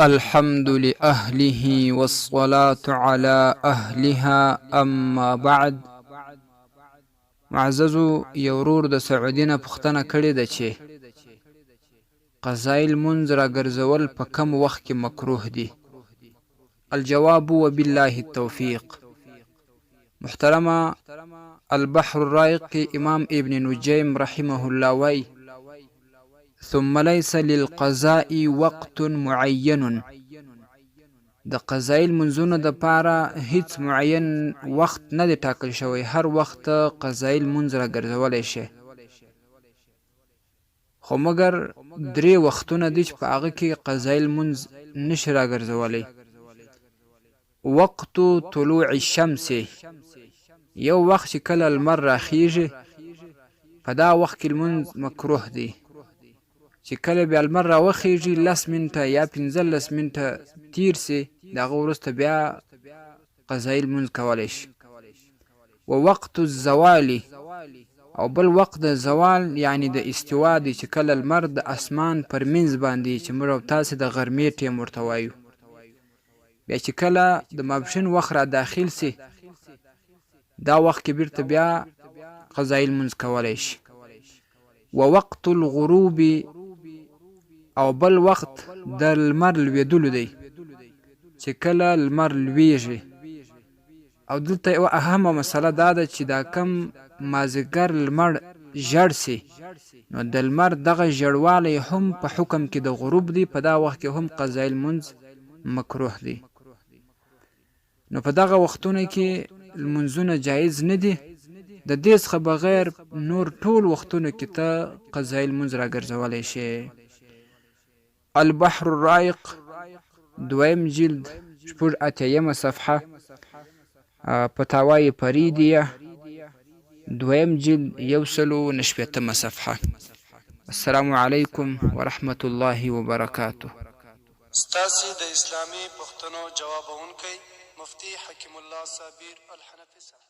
الحمد لأهله والصلاة على أهلها أما بعد. معززو یورور د سعودي نه پوښتنه کړې ده چې قضای لمونځ راګرځول په کم وخت کې مکروه دي؟ الجواب وبالله التوفیق. محترمه البحر الرائق کې امام ابن نجیم رحمه الله وای ثم ليس للقضاء وقت معين. د قضای المنځونو د پاره هیڅ معین وخت نه دی ټاکل شوی، هر وخت قضای المنځ راګرځولی شي، خو مګر درې وختونه دي چې په هغه کې قضای المنځ نشي راګرځولی. وقت طلوع الشمس، یو وخت چې کله لمر راخیږي په دا وخت کې لمونځ مکروه دی. چې کله بیا لمر راوخیږي 10 منټه یا 15 منټه تیر سي، د هغه وروسته بیا قضای لمونځ کولی شي. و وقت الزوال، او بل وقت د زوال یعنی د استوا دی، چې کله لمر د اسمان پر منځ باندې چې موږ او تاسې د غرمې ټیم ورته وایو، بیا چې کله د ماپښین وخت را داخل سي دا وخت کې بیرته بیا قضای لمونځ کولی شي. و وقت الغروب، او بل وخت د لمر لویدلو دی، چې کله لمر لویږي. او دلته یوه اهمه مسله دا ده چې دا کم مازدیګر لمر ژړ سي، نو د لمر دغه ژړوالی هم په حکم کې د غروب دی، په دا وخت کې هم قضای لمونځ مکروه دی. نو په دغه وختونو کې لمونځونه جایز نه دي. د دې څخه بغیر نور ټول وختونو کې ته قضای لمونځ راګرځولی شي. البحر الرائق دویم جلد 86 صفحه، فتاوای فریدیه دویم جلد 190 صفحه. السلام علیکم ورحمة الله وبرکاته. ستاسې د اسلامي پوښتنو جوابونکی مفتی حکیم الله صابر الحنفي صاحب.